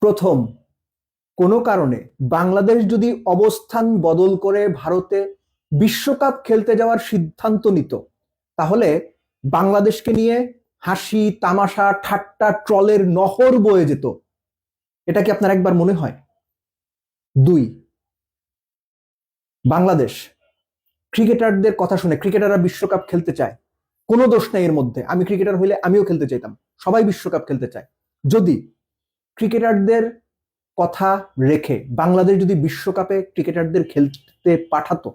প্রথম, কোনো কারণে বাংলাদেশ যদি অবস্থান বদল করে ভারতে বিশ্বকাপ খেলতে যাওয়ার সিদ্ধান্ত নিত, তাহলে বাংলাদেশকে নিয়ে হাসি তামাশা ঠাট্টা ট্রলের নহর বয়ে যেত। এটা কি আপনার একবার মনে হয়? দুই, বাংলাদেশ ক্রিকেটারদের কথা শুনে, ক্রিকেটাররা বিশ্বকাপ খেলতে চায়, কোনো দোষ নাই এর মধ্যে। আমি ক্রিকেটার হইলে আমিও খেলতে চাইতাম, সবাই বিশ্বকাপ খেলতে চায়। যদি ক্রিকেটারদের কথা রেখে বাংলাদেশ যদি বিশ্বকাপে ক্রিকেটারদের খেলতে পাঠাতো,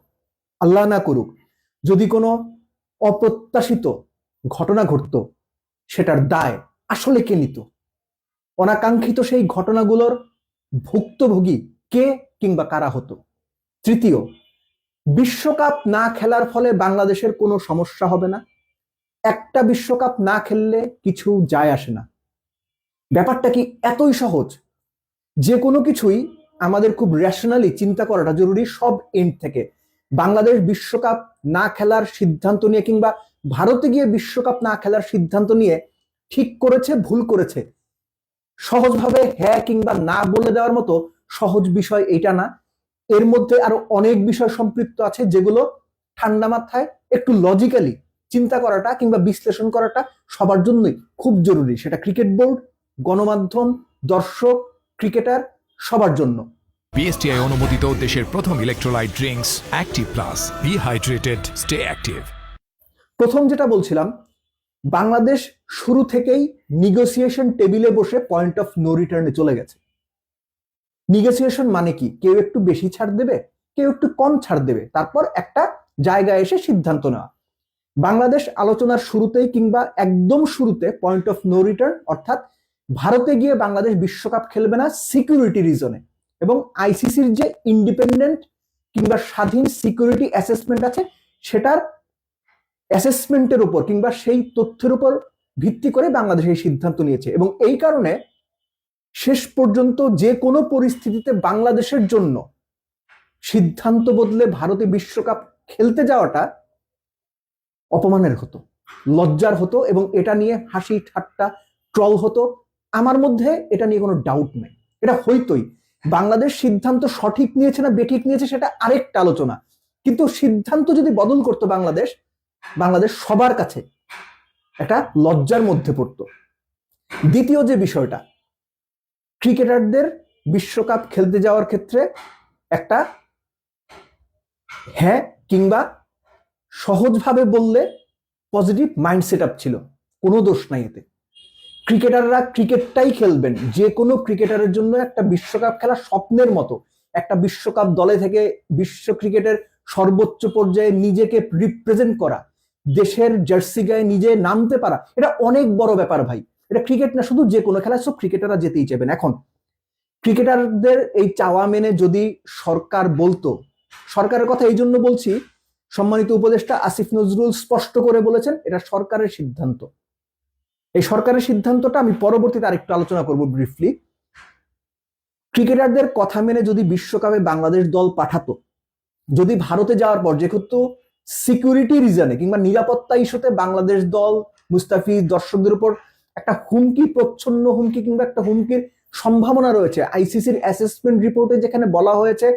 আল্লাহ না করুক যদি কোনো অপ্রত্যাশিত ঘটনা ঘটতো, সেটার দায় আসলে কে নিত? অনাকাঙ্ক্ষিত সেই ঘটনাগুলোর ভুক্তভোগী কে কিংবা কারা হতো? তৃতীয়, বিশ্বকাপ না খেলার ফলে বাংলাদেশের কোনো সমস্যা হবে না। একটা বিশ্বকাপ না খেললে কিছু যায় আসে না। ব্যাপারটা কি এতই সহজ? যে কোনো কিছুই আমাদের খুব রেশনালি চিন্তা করাটা জরুরি সব এন্ড থেকে। বাংলাদেশ বিশ্বকাপ না খেলার সিদ্ধান্ত নিয়ে কিংবা ভারতে গিয়ে বিশ্বকাপ না খেলার সিদ্ধান্ত নিয়ে ঠিক করেছে ভুল করেছে, সহজভাবে হ্যাঁ কিংবা না বলে দেওয়ার মতো সহজ বিষয় এটা না। এর মধ্যে আরো অনেক বিষয় সম্পৃক্ত আছে, যেগুলো ঠান্ডা মাথায় একটু লজিক্যালি চিন্তা করাটা কিংবা বিশ্লেষণ করাটা সবার জন্যই খুব জরুরি। সেটা ক্রিকেট বোর্ড, গণমাধ্যম, দর্শক, ক্রিকেটার, সবার জন্য। বিএসটিআই অনুমোদিত দেশের প্রথম electrolyte drinks active plus, be hydrated, stay active. প্রথম যেটা বলছিলাম, বাংলাদেশ শুরু থেকেই নিগোসিয়েশন টেবিলে বসে পয়েন্ট অফ নো রিটার্নে চলে গেছে। নিগোসিয়েশন মানে কি? কেউ একটু বেশি ছাড় দেবে, কেউ একটু কম ছাড় দেবে, তারপর একটা জায়গায় এসে সিদ্ধান্ত নেওয়া। বাংলাদেশ আলোচনার শুরুতেই কিংবা একদম শুরুতে পয়েন্ট অফ নো রিটার্ন, অর্থাৎ ভারতে গিয়ে বাংলাদেশ বিশ্বকাপ খেলবে না সিকিউরিটি রিজনে, এবং আইসিসির যে ইন্ডিপেন্ডেন্ট কিংবা স্বাধীন সিকিউরিটি অ্যাসেসমেন্ট আছে, সেটার অ্যাসেসমেন্টের উপর কিংবা সেই তথ্যের উপর ভিত্তি করে বাংলাদেশ এই সিদ্ধান্ত নিয়েছে। এবং এই কারণে শেষ পর্যন্ত যে কোনো পরিস্থিতিতে বাংলাদেশের জন্য সিদ্ধান্ত বদলে ভারতে বিশ্বকাপ খেলতে যাওয়াটা অপমানের হতো, লজ্জার হতো, এবং এটা নিয়ে হাসি ঠাট্টা ট্রল হতো। আমার মধ্যে এটা নিয়ে কোনো ডাউট নেই, এটা হইতোই। বাংলাদেশ সিদ্ধান্ত সঠিক নিয়েছে না বেঠিক নিয়েছে সেটা আরেকটা আলোচনা, কিন্তু সিদ্ধান্ত যদি বদল করতো বাংলাদেশ, বাংলাদেশ সবার কাছে একটা লজ্জার মধ্যে পড়তো। দ্বিতীয় যে বিষয়টা, ক্রিকেটারদের বিশ্বকাপ খেলতে যাওয়ার ক্ষেত্রে একটা হ্যাঁ কিংবা সহজভাবে বললে পজিটিভ মাইন্ড সেট আপ ছিল, কোনো দোষ নাই এতে। ক্রিকেটাররা ক্রিকেটটাই খেলবেন, যে কোনো ক্রিকেটারের জন্য একটা বিশ্বকাপ খেলা স্বপ্নের মতো। একটা বিশ্বকাপ দলে থেকে বিশ্ব ক্রিকেটের সর্বোচ্চ পর্যায়ে নিজেকে রিপ্রেজেন্ট করা, দেশের জার্সি গায়ে নিজে নামতে পারা, এটা অনেক বড় ব্যাপার ভাই। এটা ক্রিকেট না, শুধু যে কোনো খেলায় সব ক্রিকেটাররা যেতেই চাইবেন। এখন ক্রিকেটারদের এই চাওয়া মেনে যদি সরকার বলতো, সরকারের কথা এই জন্য বলছি, সম্মানিত উপদেষ্টা আসিফ নজরুল স্পষ্ট করে বলেছেন এটা সরকারের সিদ্ধান্ত। এই সরকারের সিদ্ধান্তটা আমি পরবর্তীতে আরেকটু আলোচনা করব ব্রিফলি। ক্রিকেটারদের কথা মেনে যদি বিশ্বকাপে বাংলাদেশ দল পাঠাতো, যদি ভারতে যাওয়ার পর যেহেতু সিকিউরিটি রিজনে কিংবা নিরাপত্তা ইস্যুতে বাংলাদেশ দল, মুস্তাফিজ, দর্শকদের উপর একটা হুমকি, প্রচ্ছন্ন হুমকি কিংবা একটা হুমকির সম্ভাবনা রয়েছে। আইসিসির অ্যাসেসমেন্ট রিপোর্টে যেখানে বলা হয়েছে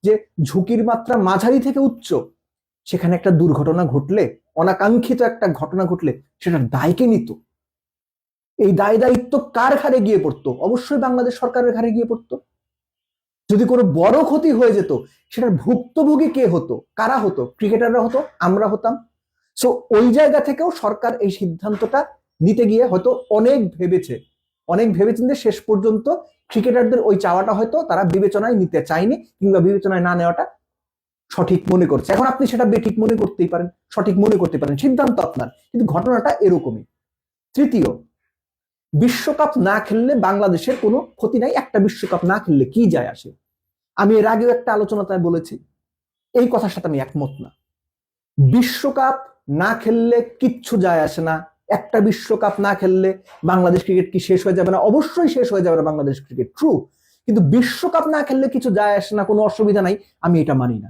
যে ঝুঁকির মাত্রা মাঝারি থেকে উচ্চ, সেখানে একটা দুর্ঘটনা ঘটলে, অনাকাঙ্ক্ষিত একটা ঘটনা ঘটলে, সেটার দায়কে নিত। এই দায় দায়িত্ব কার ঘাড়ে গিয়ে পড়তো? অবশ্যই বাংলাদেশ সরকারের ঘাড়ে গিয়ে পড়তো। যদি কোনো বড় ক্ষতি হয়ে যেত, সেটার ভুক্তভোগী কে হতো? কারা হতো? ক্রিকেটাররা হতো, আমরা হতাম। সো ওই জায়গা থেকেও সরকার এই সিদ্ধান্তটা নিতে গিয়ে হয়তো অনেক ভেবেচিন্তে শেষ পর্যন্ত ক্রিকেটারদের ওই চাওয়াটা হয়তো তারা বিবেচনায় নিতে চায়নি, কিংবা বিবেচনায় না নেওয়াটা সঠিক মনে করছে। এখন আপনি সেটা বেঠিক মনে করতেই পারেন, সঠিক মনে করতে পারেন, সিদ্ধান্ত আপনার, কিন্তু ঘটনাটা এরকমই। তৃতীয়, বিশ্বকাপ না খেললে বাংলাদেশের কোনো ক্ষতি নাই। একটা বিশ্বকাপ না খেললে কি যায় আসে? আমি এর আগেও একটা আলোচনায় বলেছি, এই কথার সাথে আমি একমত না। বিশ্বকাপ না খেললে কিচ্ছু যায় আসে না। একটা বিশ্বকাপ না খেললে বাংলাদেশ ক্রিকেট কি শেষ হয়ে যাবে না? অবশ্যই শেষ হয়ে যাবে না বাংলাদেশ ক্রিকেট, ট্রু। কিন্তু বিশ্বকাপ না খেললে কিছু যায় আসে না, কোনো অসুবিধা নাই, আমি এটা মানি না।